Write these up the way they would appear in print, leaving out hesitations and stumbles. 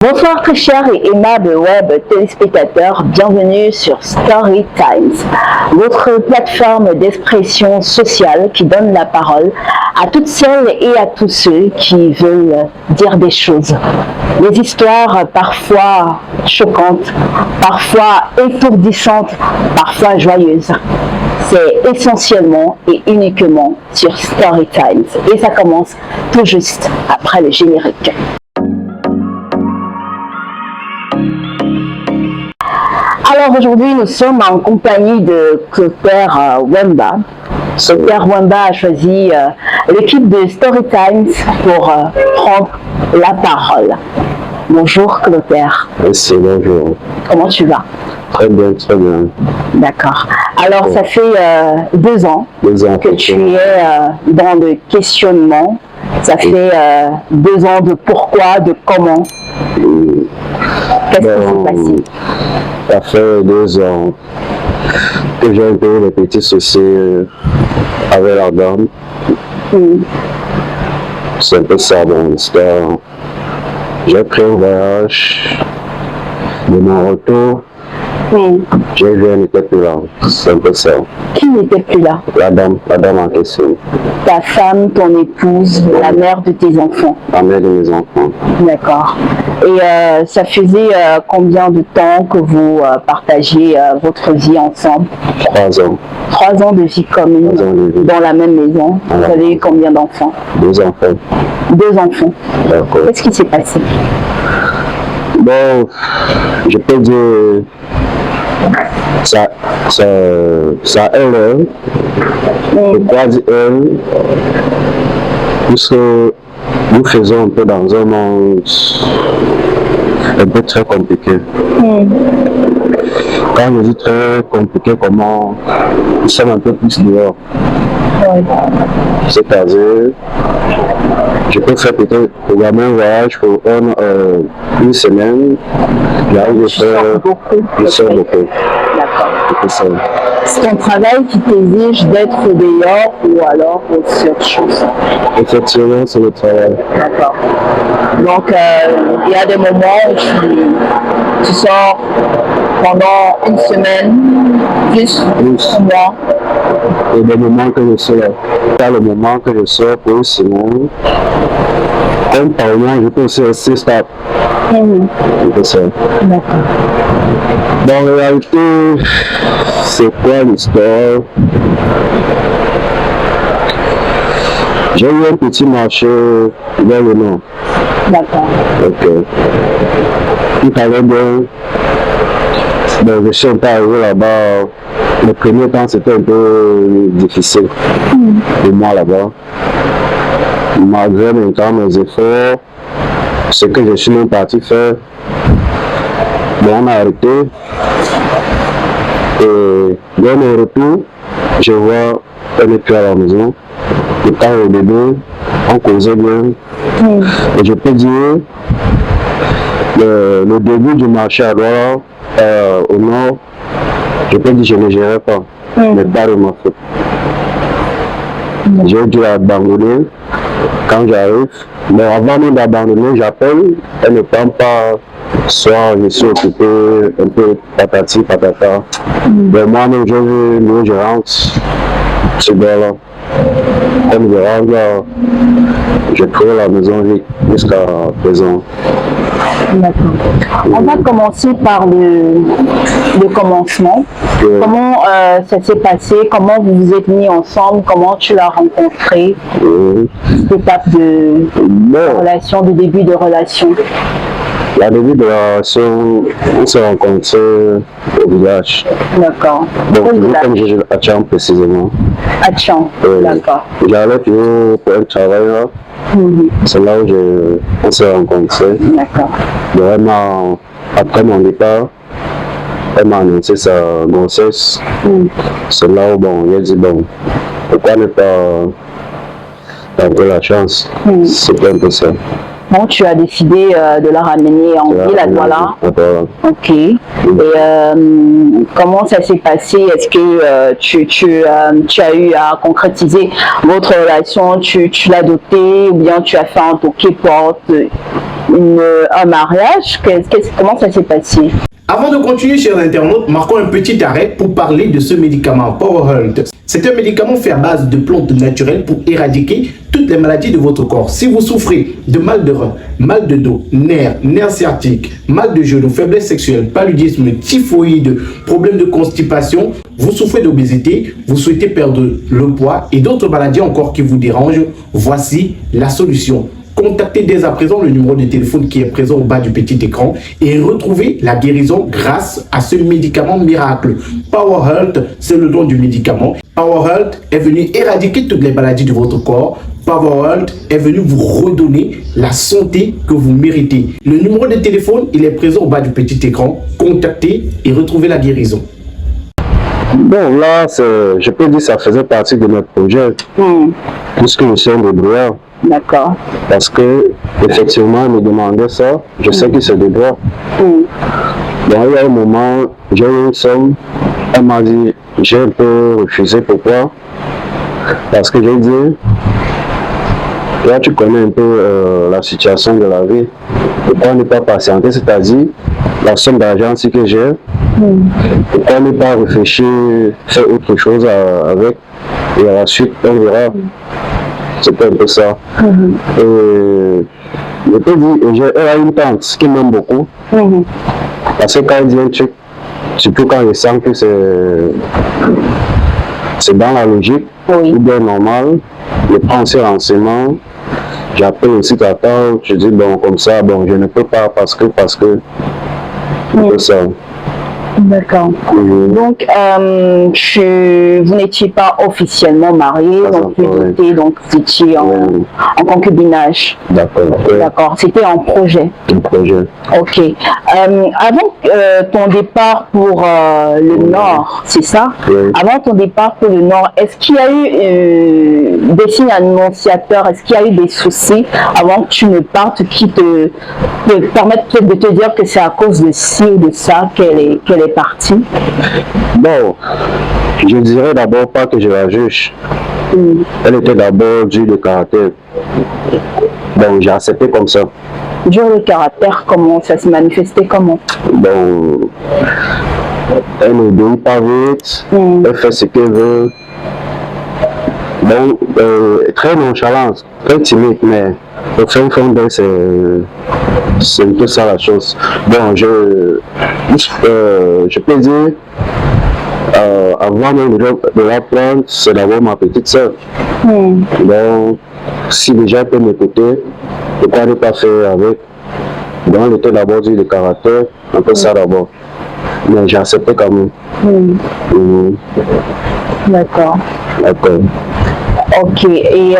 Bonsoir très chers et aimables web téléspectateurs, bienvenue sur Story Times, votre plateforme d'expression sociale qui donne la parole à toutes celles et à tous ceux qui veulent dire des choses. Des histoires parfois choquantes, parfois étourdissantes, parfois joyeuses. C'est essentiellement et uniquement sur Story Times et ça commence tout juste après le générique. Alors aujourd'hui, nous sommes en compagnie de Clotaire Wemba. Clotaire Wemba a choisi l'équipe de Story Times pour prendre la parole. Bonjour Clotaire. Merci, bonjour. Comment tu vas? Très bien, très bien. D'accord. Alors ça fait 2 ans que tu es dans le questionnement. Ça fait 2 ans de pourquoi, de comment. Qu'est-ce qui s'est passé? Ça fait 2 ans que j'ai un peu des petits soucis avec la dame. C'est un peu ça mon histoire. J'ai pris un voyage. De mon retour, j'ai vu elle n'était plus là. C'est un peu ça. Qui n'était plus là? La dame en question. Ta femme, ton épouse, la mère de tes enfants? La mère de mes enfants. D'accord. Et ça faisait combien de temps que vous partagez votre vie ensemble? 3 ans. 3 ans de vie commune 3 ans de vie. Dans la même maison. Vous avez eu combien d'enfants? 2 enfants. 2 enfants. D'accord. Qu'est-ce qui s'est passé? Bon, je peux dire ça elle. Pourquoi dire elle? Puisque nous faisons un peu dans un monde un peu très compliqué. Quand je dis très compliqué, comment nous sommes un peu plus dehors. C'est-à-dire, je peux faire peut-être également un voyage pour une semaine. J'arrive à faire beaucoup. D'accord. C'est ton travail qui t'exige d'être dehors ou alors c'est autre chose? Effectivement, c'est le travail. D'accord. Donc, il y a des moments où tu sors pendant une semaine, plus un mois. Et des moments que je sors. Il y a le moment que je sors pour une semaine. Comme par exemple, je peux aussi rester stable. C'est ça. D'accord. Dans la réalité, c'est quoi l'histoire? J'ai eu un petit marché vers le nord. D'accord. Ok. Tout allait bien. Donc, je suis un peu arrivé là-bas. Le premier temps, c'était un peu difficile pour moi là-bas. Malgré maintenant mes efforts, ce que je suis même parti faire, bon, on a arrêté. Et dans le retour, je vois elle n'est plus à la maison. Et quand au début, on causait bien. Et je peux dire, le début du marché à Douala, au nord, je peux dire que je ne gérais pas, mais pas de ma faute. J'ai dû abandonner quand j'arrive. Mais avant même d'abandonner, j'appelle, elle ne prend pas. Soit je suis occupé, un peu patati patata. Mais moi-même, je rentre, c'est bien là. Comme je rentre là, je trouve la maison vide jusqu'à présent. D'accord. On va commencer par le commencement. Comment ça s'est passé? Comment vous vous êtes mis ensemble? Comment tu l'as rencontré? L'étape de relation, de début de relation. La début de la relation, on s'est rencontrés au village. D'accord. Donc, comme je à Tcham précisément. À Tcham, d'accord. J'allais toujours pour un travail là. C'est là où on s'est rencontrés. D'accord. Vraiment, après mon départ, elle m'a annoncé sa grossesse. C'est là où bon, j'ai dit bon, pourquoi ne pas tenter la chance? C'est un peu ça. Bon, tu as décidé de la ramener en ville à Douala. Ok. Et comment ça s'est passé? Est-ce que tu as eu à concrétiser votre relation? Tu l'as dotée ou bien tu as fait un toqué porte? un mariage. Comment ça s'est passé? Avant de continuer, chers internautes, marquons un petit arrêt pour parler de ce médicament PowerHealth. C'est un médicament fait à base de plantes naturelles pour éradiquer toutes les maladies de votre corps. Si vous souffrez de mal de rein, mal de dos, nerfs sciatiques, mal de genoux, faiblesse sexuelle, paludisme, typhoïde, problèmes de constipation, vous souffrez d'obésité, vous souhaitez perdre le poids et d'autres maladies encore qui vous dérangent, voici la solution. Contactez dès à présent le numéro de téléphone qui est présent au bas du petit écran et retrouvez la guérison grâce à ce médicament miracle. PowerHealth, c'est le nom du médicament. PowerHealth est venu éradiquer toutes les maladies de votre corps. PowerHealth est venu vous redonner la santé que vous méritez. Le numéro de téléphone, il est présent au bas du petit écran. Contactez et retrouvez la guérison. Bon, là, je peux dire que ça faisait partie de notre projet, puisque nous sommes des brouillards. D'accord. Parce que, effectivement, il me demandait ça, je sais qu'il se débrouille. Donc, il y a un moment, j'ai eu une somme, elle m'a dit, j'ai un peu refusé, pourquoi? Parce que j'ai dit, là, tu connais un peu la situation de la vie, pourquoi ne pas patienter, c'est-à-dire, la somme d'argent que j'ai, pourquoi ne pas réfléchir, faire autre chose avec, et à la suite, on verra. C'était un peu ça. Et je peux dire, elle a une tante qui m'aime beaucoup. Parce que quand elle dit un truc, surtout quand je sens que c'est dans la logique, ou bien normal, je prends ces renseignements, j'appelle aussi ta tante, je dis bon comme ça, bon je ne peux pas parce que c'est ça. D'accord. Donc, vous n'étiez pas officiellement marié, donc vous étiez en concubinage. D'accord. D'accord. C'était un projet. Un projet. Ok. Avant ton départ pour le Nord, c'est ça? Avant ton départ pour le Nord, est-ce qu'il y a eu des signes annonciateurs? Est-ce qu'il y a eu des soucis avant que tu ne partes qui te permettent peut-être de te dire que c'est à cause de ci ou de ça qu'elle est partie? Bon, je dirais d'abord pas que je la juge. Elle était d'abord dure de caractère. Donc j'ai accepté comme ça. Dur de caractère, comment ça se manifestait, comment? Bon, elle ne donne pas vite, elle fait ce qu'elle veut. Bon, très nonchalante, très timide, mais au fond d'elle, c'est un peu ça la chose. Bon, je peux dire, avant même de la prendre, c'est d'abord ma petite soeur. Donc, si déjà elle peut m'écouter, pourquoi ne pas faire avec? Donc, elle était d'abord du caractère, un peu ça d'abord. Mais j'ai accepté quand même. D'accord. D'accord. Ok. Et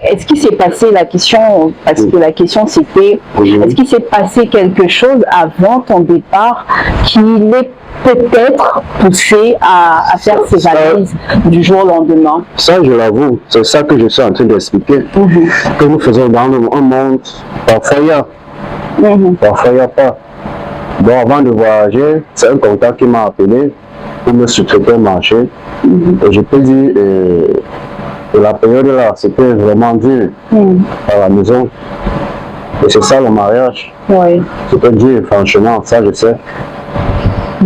est-ce qu'il s'est passé la question, parce que la question c'était, est-ce qu'il s'est passé quelque chose avant ton départ qui l'est peut-être poussé à faire ses valises du jour au lendemain? Ça, je l'avoue, c'est ça que je suis en train d'expliquer. Que nous faisons dans un monde, parfois il y a, parfois il n'y a pas. Bon, avant de voyager, c'est un contact qui m'a appelé pour me sous-traiter au marché. Et je peux dire que la période là, c'était vraiment dur à la maison. Et c'est ça le mariage. C'était dur, franchement, ça je sais.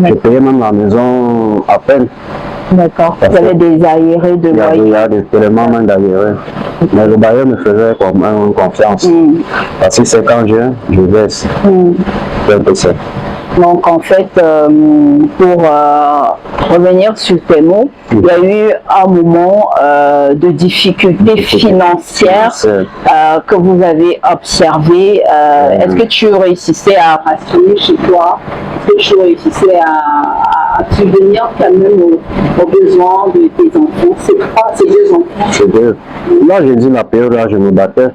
Je payais même la maison à peine. D'accord. Vous avez des arriérés de loyer? Il y a des éléments même d'arriérés. Mais le bailleur me faisait confiance. Parce que c'est quand je baisse. C'est un peu ça. Donc en fait, pour revenir sur tes mots, il y a eu un moment de difficulté financière que vous avez observé. Est-ce que tu réussissais à rationner chez toi? Est-ce que tu réussissais à subvenir quand même aux besoins de tes enfants? C'est pas ces deux enfants? C'est deux. Là, j'ai dit la période là, je me battais.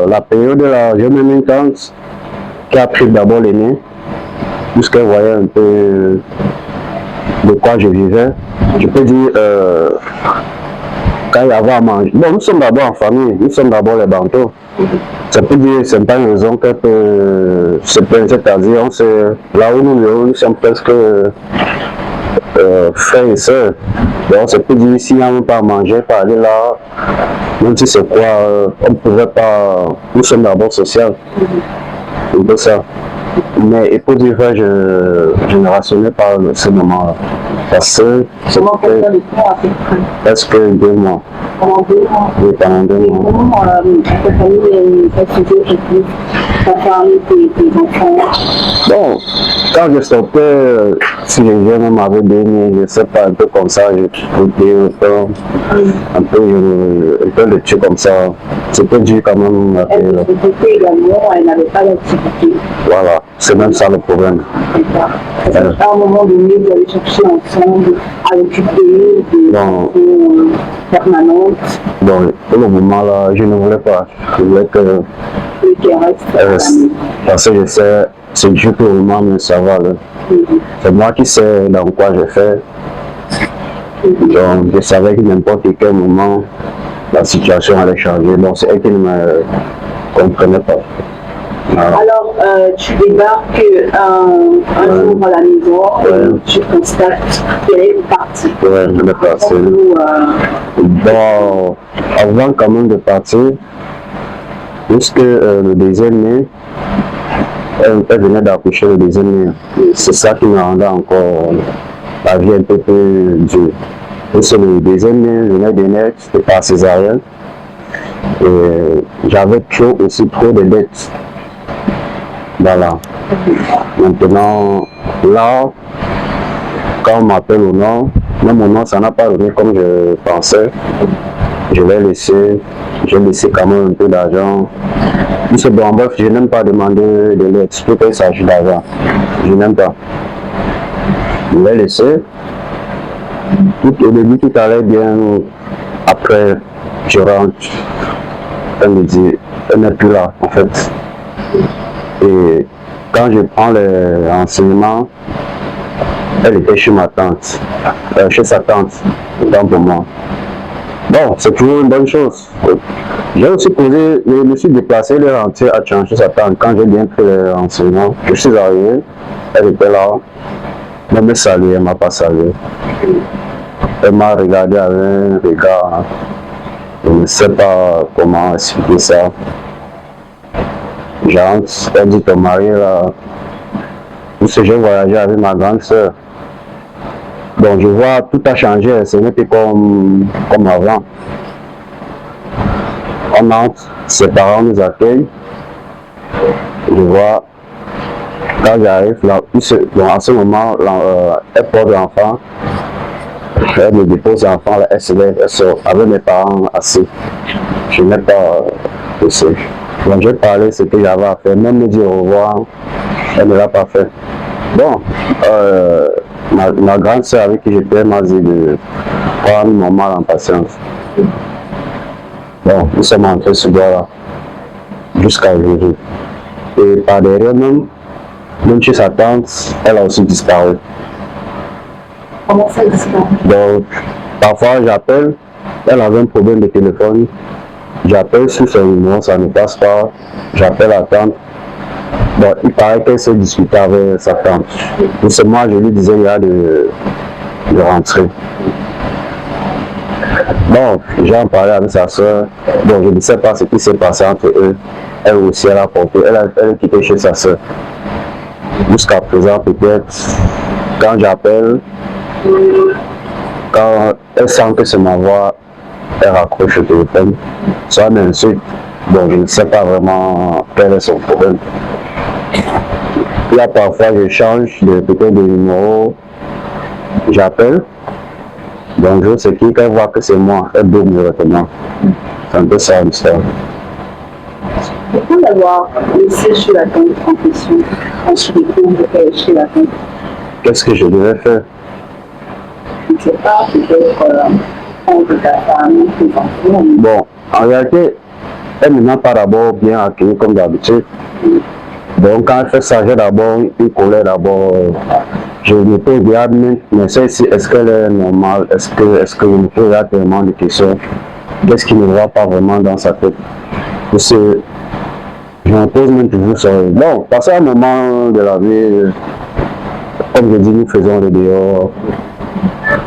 La période là, j'ai même une tante qui a pris d'abord l'aîné, puisqu'elle voyait un peu de quoi je vivais. Je peux dire, quand il y avait à manger. Bon, nous sommes d'abord en famille, nous sommes d'abord les Bantous. Ça peut dire, c'est pas une raison qu'elle peut se plaindre, c'est-à-dire, là où nous sommes presque frères et sœurs. Donc c'est plus difficile à pas manger, pas aller là. Même si c'est quoi, on ne pouvait pas. Nous sommes d'abord social. C'est un peu ça. Mais et pour dire vrai, je ne rationnais pas ce moment-là. Parce que c'était presque 2 mois. Pendant 2 mois. Oui, pendant 2 mois. Comment ta famille s'assisait aujourd'hui? Ta famille, tes enfants? Bon, quand je sortais, si les jeunes m'avaient donné, je ne sais pas, un peu comme ça, je étais un peu de trucs comme ça. C'était dur quand même. Elle également, elle n'avait pas d'activité. Voilà, c'est même ça le problème. À un moment donné, vous allez chercher ensemble à occuper des fonctions permanentes. Bon, pour le moment là, je ne voulais pas. Je voulais que parce que je sais, c'est Dieu pour le moment, mais ça va. C'est moi qui sais dans quoi je fais. Donc je savais que n'importe quel moment, la situation allait changer. Donc c'est elle qui ne me comprenait pas. Voilà. Alors, tu débarques un jour à la maison et tu constates qu'elle est partie. Oui, elle est partie. Bon, avant quand même de partir, puisque le deuxième mai, elle venait d'accoucher le deuxième mai. C'est ça qui me rendait encore la vie un peu plus dure. Puisque le deuxième mai, je venais de naître, c'était par césarienne. Et j'avais trop de dettes. Voilà. Maintenant, là, quand on m'appelle au nom, même mon nom, ça n'a pas donné comme je pensais. Je l'ai laissé, j'ai laissé quand même un peu d'argent. Monsieur bon, bref, je n'aime pas demander de l'aide, surtout qu'il s'agit d'argent. Je n'aime pas. Je l'ai laissé. Au début, tout allait bien. Après, je rentre. Elle me dit, elle n'est plus là, en fait. Et quand je prends les renseignements, elle était chez ma tante, chez sa tante, autant pour moi. Bon, c'est toujours une bonne chose. J'ai aussi posé, je me suis déplacé le rentier à changer sa tante. Quand j'ai bien pris les renseignements, je suis arrivé, elle était là, elle m'a salué, elle ne m'a pas salué. Elle m'a regardé avec un regard, je ne sais pas comment expliquer ça. J'entre, elle dit ton mari là, puisque j'ai voyagé avec ma grande soeur. Donc je vois tout a changé, ce n'est plus comme avant. On entre, ses parents nous accueillent. Je vois, quand j'arrive là, bon, à ce moment, elle porte l'enfant, elle me dépose l'enfant, elle se lève, elle sort avec mes parents assis. Je n'ai pas poussé. Donc j'ai parlé ce que j'avais à faire, même me dire au revoir, elle ne l'a pas fait. Bon, ma grande soeur avec qui j'étais m'a dit de prendre mon mal en patience. Bon, nous sommes entrés ce soir-là, jusqu'à aujourd'hui. Et par derrière même chez sa tante, elle a aussi disparu. Comment ça disparaît? Donc, parfois j'appelle, elle avait un problème de téléphone. J'appelle sur son numéro, ça ne passe pas. J'appelle la tante. Bon, il paraît qu'elle s'est discutée avec sa tante. Et c'est moi, je lui disais il y a de rentrer. Bon, j'ai en parlé avec sa soeur. Bon, je ne sais pas ce qui s'est passé entre eux. Elle aussi, elle a porté. Elle est quittée chez sa soeur. Jusqu'à présent, peut-être, quand j'appelle, quand elle sent que c'est ma voix, elle raccroche le téléphone. Soit elle m'insulte. Bon, je ne sais pas vraiment quel est son problème. Là, parfois, je change peut-être de numéro. J'appelle. Bonjour, c'est qui? Quand elle voit que c'est moi, elle double directement. C'est un peu ça l'histoire. Pourquoi l'avoir laissé chez la tante en question quand tu découvres qu'elle est chez la tante? Qu'est-ce que je devais faire? Je ne sais pas, peut-être contre ta femme, tes enfants. Bon, en réalité, elle ne m'a pas d'abord bien accueilli comme d'habitude. Donc quand elle fait ça, j'ai d'abord une colère d'abord. Je me pose mais celle-ci, est-ce qu'elle est normale? Est-ce que je me pose tellement de questions? Qu'est-ce qui ne va pas vraiment dans sa tête? Parce que je me pose même toujours ça. Bon, passer un moment de la vie, comme je dis, nous faisons le dehors.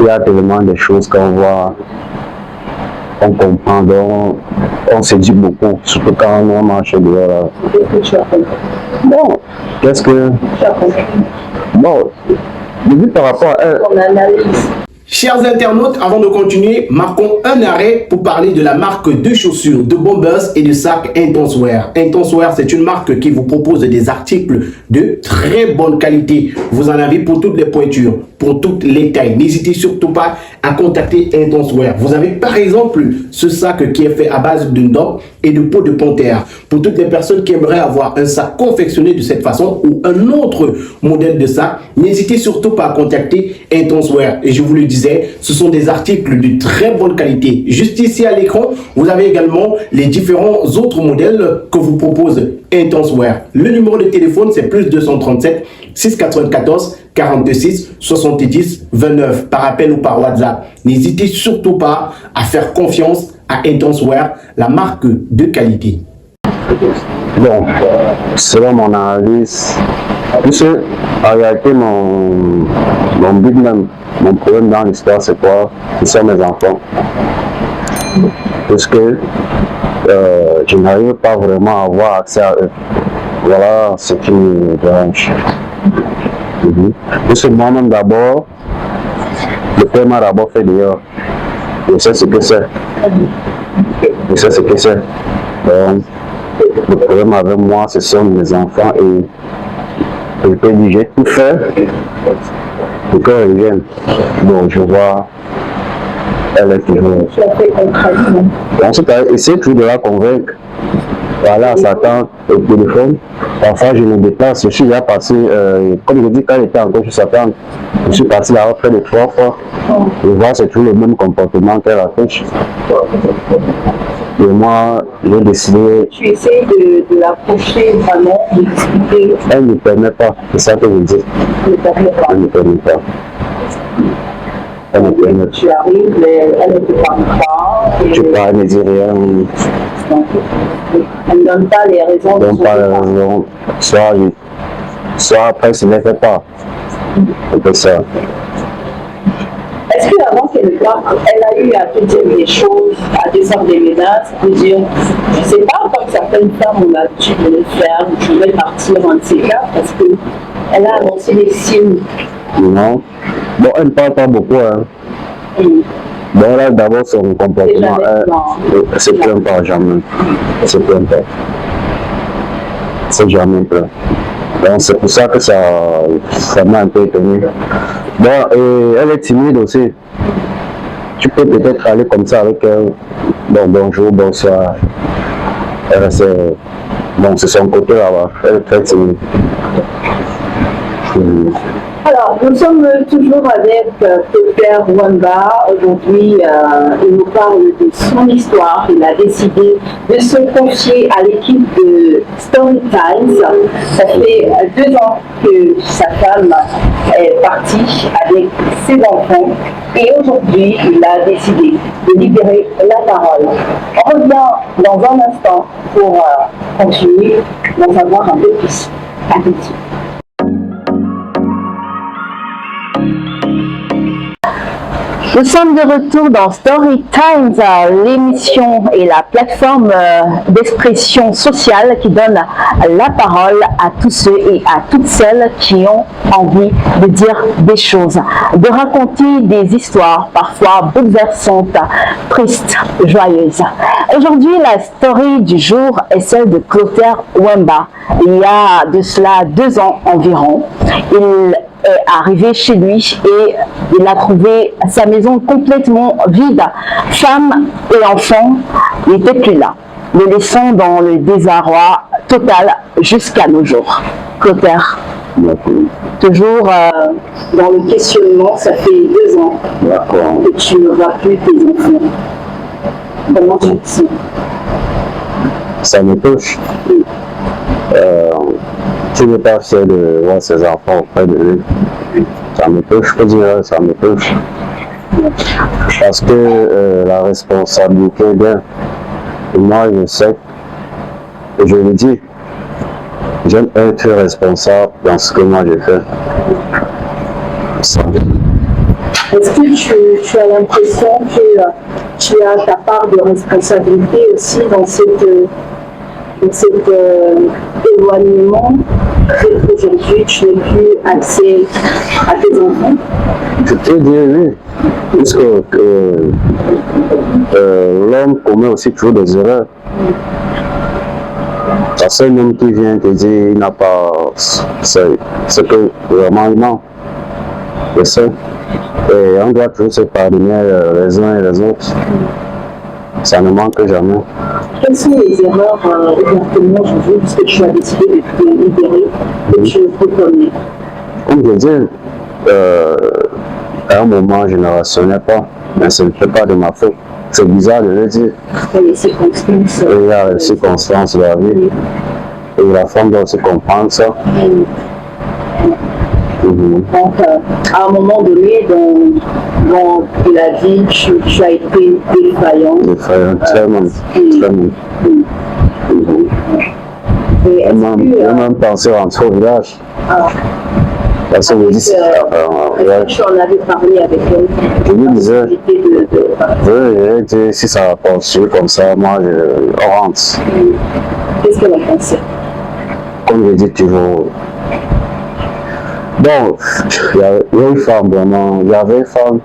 il y a tellement de choses qu'on voit, on comprend, donc on se dit beaucoup, surtout quand on marche dehors. Là. Qu'est-ce que tu as compris? Bon, qu'est-ce que... Tu as compris? Bon, je dis par rapport à... Ton analyse. Chers internautes, avant de continuer, marquons un arrêt pour parler de la marque de chaussures, de bombers et de sacs Intenswear. Intenswear, c'est une marque qui vous propose des articles de très bonne qualité. Vous en avez pour toutes les pointures, pour toutes les tailles. N'hésitez surtout pas à contacter Intenswear. Vous avez par exemple ce sac qui est fait à base de noix et de peau de panthère. Pour toutes les personnes qui aimeraient avoir un sac confectionné de cette façon ou un autre modèle de sac, n'hésitez surtout pas à contacter Intenswear. Et je vous le disais, ce sont des articles de très bonne qualité. Juste ici à l'écran, vous avez également les différents autres modèles que vous propose Intenswear. Le numéro de téléphone, c'est plus 237 694 46 70 29 par appel ou par WhatsApp. N'hésitez surtout pas à faire confiance à Intenswear, la marque de qualité. Bon, selon mon analyse, puisque en réalité mon but même, mon problème dans l'histoire c'est quoi? Ce sont mes enfants. Parce que je n'arrive pas vraiment à avoir accès à eux. Voilà ce qui me dérange. Parce que moi-même d'abord, le père m'a d'abord fait dehors. Je sais ce que c'est. Je sais ce que c'est. Donc, le problème avec moi, ce sont mes enfants et je peux dire, j'ai tout fait pour qu'elle revienne. Donc, je vois, elle est toujours. Tu as fait concrètement. Ensuite, essayer toujours de la convaincre. Voilà, ça s'attend au téléphone. Parfois, je me déplace. Je suis déjà passé, comme je dis, quand j'étais encore sur Satan, je suis passé là près de 3 fois. Je vois, c'est toujours le même comportement qu'elle affiche. Et moi, j'ai décidé. Tu essaies de l'approcher vraiment, de discuter. Elle ne me permet pas, c'est ça que je dis. Elle ne permet pas. Elle ne me permet pas. Elle me permet pas. Tu arrives, mais elle ne te parle pas. Je parle, elle ne dit rien. Donc, elle ne donne pas les raisons de Donc, son pas les départ. raisons. Soit après, je ne les fais pas. C'est peu ça. Est-ce qu'avant qu'elle parte, elle a eu à te dire des choses, à te faire des menaces, de dire, je ne sais pas, comme certaines femmes ont l'habitude de le faire, je vais partir en de ces cas, parce qu'elle a annoncé des signes. Non. Bon, elle ne parle pas beaucoup. Hein. Bon, là, d'abord, son comportement, elle se plaint pas jamais. Elle se plaint pas. C'est jamais plein. Donc, c'est pour ça que ça m'a un peu étonné. Bon, et elle est timide aussi. Tu peux peut-être aller comme ça avec elle. Bon, bonjour, bonsoir. Bon, c'est son côté là-bas. Elle est très timide. Alors, nous sommes toujours avec Pépère Wemba. Aujourd'hui, il nous parle de son histoire. Il a décidé de se confier à l'équipe de Story Times. Ça fait 2 ans que sa femme est partie avec ses enfants. Et aujourd'hui, il a décidé de libérer la parole. On revient dans un instant pour continuer d'en savoir un peu plus. À tout de suite. Nous sommes de retour dans Story Times, l'émission et la plateforme d'expression sociale qui donne la parole à tous ceux et à toutes celles qui ont envie de dire des choses, de raconter des histoires parfois bouleversantes, tristes, joyeuses. Aujourd'hui, la story du jour est celle de Clotaire Wemba. Il y a de cela 2 ans environ, il est arrivé chez lui et il a trouvé sa maison complètement vide. Femme et enfants n'étaient plus là, le laissant dans le désarroi total jusqu'à nos jours. Clotaire, toujours dans le questionnement, ça fait 2 ans que tu ne vois plus tes enfants. Comment tu te sens? Ça me touche. Tu n'es pas fier de voir ses enfants auprès de lui. Ça me touche, je peux dire, ça me touche. Parce que la responsabilité est bien. Et moi, je sais, et je le dis, j'aime être responsable dans ce que moi j'ai fait. Ça. Est-ce que tu as l'impression que tu as ta part de responsabilité aussi dans cet éloignement fait qu'aujourd'hui tu n'es plus accès à tes enfants? Je peux dire oui, puisque l'homme commet aussi toujours des erreurs. La seule homme qui vient te dire il n'a pas ce que vraiment il manque. C'est ça. Et on doit toujours se pardonner les uns et les autres. Ça ne manque jamais. Quelles sont les erreurs ouvertement aujourd'hui, puisque tu as décidé de te libérer, que tu reconnais? Comme je dis, à un moment, je ne rationnais pas, mais ce n'était pas de ma faute. C'est bizarre de le dire. Les circonstances. Il y a les circonstances de la vie. Et la femme doit aussi comprendre ça. Donc, à un moment donné, dans la vie, tu as été défaillant. Défaillant, tellement. Et J'ai même pensé rentrer au village. Parce que je dis, tu en avais parlé avec elle. je lui disais, si ça va poursuivre comme ça, moi, on rentre. Qu'est-ce qu'elle a pensé? Comme je dis toujours. Bon, il y avait une femme vraiment, il y avait une femme.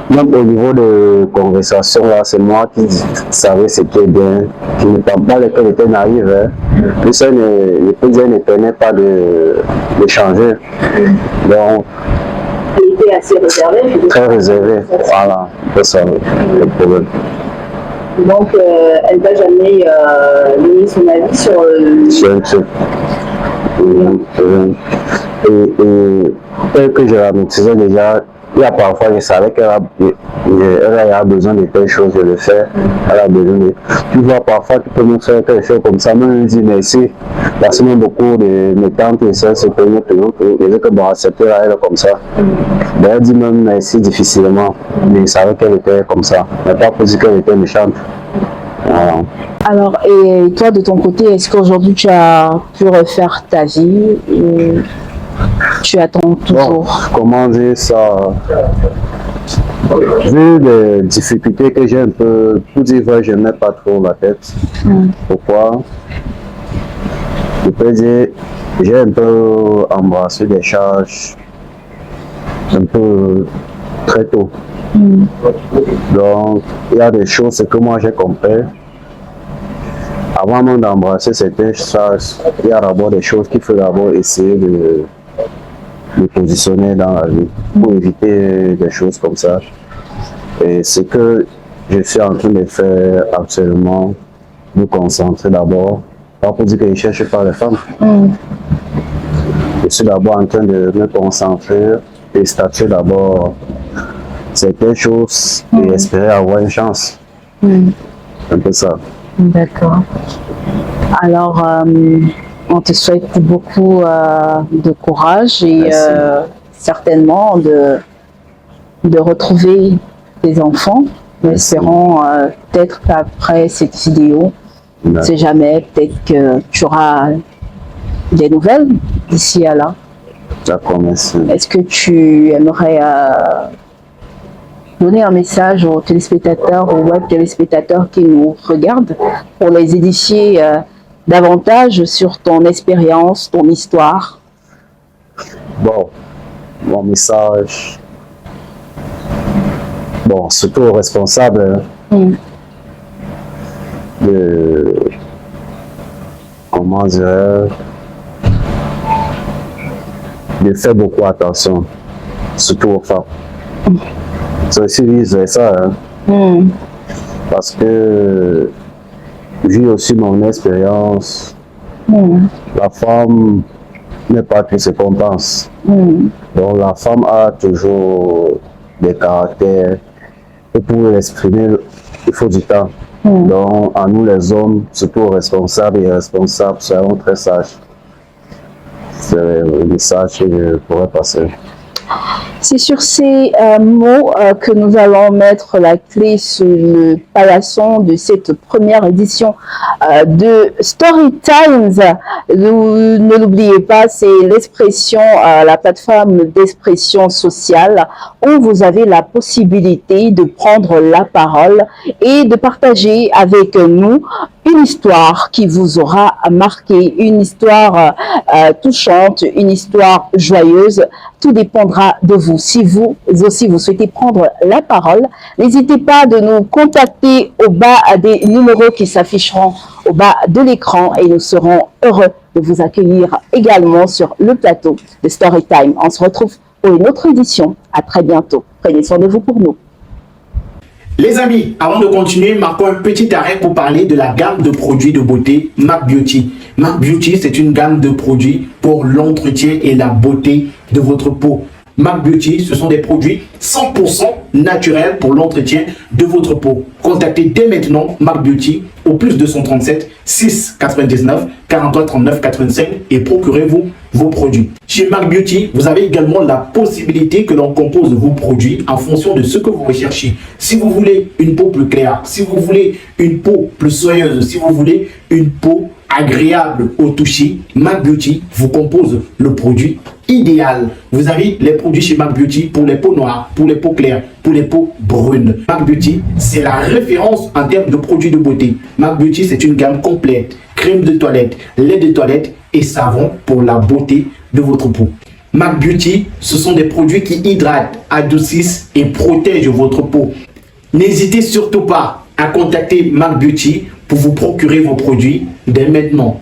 Même au niveau de conversation, là, c'est moi qui savais ce qui est bien. Je ne pense pas qu'elle était naïve. Hein. Puis ça, le président ne tenait pas de changer. Donc, elle était assez réservée. Très réservée, voilà, c'est ça le problème. Donc, elle ne va jamais donner son avis sur un truc. Et tel que je la maîtrisais déjà, il y a parfois, je savais qu'elle a besoin de telle chose, je le fais. Elle a besoin de. Tu vois, parfois, tu peux me faire quelque chose comme ça. Moi, je me dis merci. La semaine, beaucoup de mes tantes et soeurs se plaignaient toujours. Je dis que bon, accepter elle comme ça. Mais elle dit même merci difficilement. Mais je savais qu'elle était comme ça. Mais pas pour dire qu'elle était méchante. Voilà. Alors, et toi, de ton côté, est-ce qu'aujourd'hui, tu as pu refaire ta vie ou tu attends toujours? Bon, comment dire ça? Vu les difficultés que j'ai un peu, pour dire vrai, je ne mets pas trop la tête. Pourquoi? Je peux dire, j'ai un peu embrassé des charges un peu très tôt. Donc, il y a des choses que moi j'ai compris. Avant même d'embrasser certaines charges, il y a d'abord des choses qu'il faut d'abord essayer de positionner dans la vie pour éviter des choses comme ça. Et ce que je suis en train de faire actuellement, me concentrer d'abord, pas pour dire que je ne cherche pas les femmes. Je suis d'abord en train de me concentrer et statuer d'abord certaines choses et espérer avoir une chance. Un peu ça. D'accord. Alors, on te souhaite beaucoup de courage et certainement de retrouver tes enfants. Nous espérons peut-être qu'après cette vidéo, on ne sait jamais, peut-être que tu auras des nouvelles d'ici à là. D'accord, merci. Est-ce que tu aimerais donner un message aux téléspectateurs, aux web téléspectateurs qui nous regardent pour les édifier davantage sur ton expérience, ton histoire? Bon, mon message, bon, surtout aux responsables de, comment dirais, de faire beaucoup attention, surtout aux femmes. C'est aussi ça, hein. Parce que, vu aussi mon expérience, la femme n'est pas tout ce qu'on pense. Donc la femme a toujours des caractères, et pour l'exprimer, il faut du temps. Donc à nous les hommes, surtout responsables et irresponsables, soyons très sages. C'est le message que je pourrais passer. C'est sur ces mots que nous allons mettre la clé sur le paillasson de cette première édition de Story Times. Ne l'oubliez pas, c'est l'expression, la plateforme d'expression sociale où vous avez la possibilité de prendre la parole et de partager avec nous une histoire qui vous aura marqué, une histoire touchante, une histoire joyeuse. Tout dépendra de vous. Si vous aussi vous souhaitez prendre la parole, n'hésitez pas de nous contacter au bas des numéros qui s'afficheront au bas de l'écran et nous serons heureux de vous accueillir également sur le plateau de Storytime. On se retrouve pour une autre édition. À très bientôt. Prenez soin de vous pour nous. Les amis, avant de continuer, marquons un petit arrêt pour parler de la gamme de produits de beauté MAC Beauty. MAC Beauty, c'est une gamme de produits pour l'entretien et la beauté de votre peau. MAC Beauty, ce sont des produits 100% naturels pour l'entretien de votre peau. Contactez dès maintenant MAC Beauty au plus 237 6 99 43 39 85 et procurez-vous vos produits. Chez MAC Beauty, vous avez également la possibilité que l'on compose vos produits en fonction de ce que vous recherchez. Si vous voulez une peau plus claire, si vous voulez une peau plus soyeuse, si vous voulez une peau agréable au toucher, MAC Beauty vous compose le produit idéal. Vous avez les produits chez MAC Beauty pour les peaux noires, pour les peaux claires, pour les peaux brunes. MAC Beauty, c'est la référence en termes de produits de beauté. MAC Beauty, c'est une gamme complète. Crème de toilette, lait de toilette et savon pour la beauté de votre peau. MAC Beauty, ce sont des produits qui hydratent, adoucissent et protègent votre peau. N'hésitez surtout pas à contacter MAC Beauty pour vous procurer vos produits dès maintenant.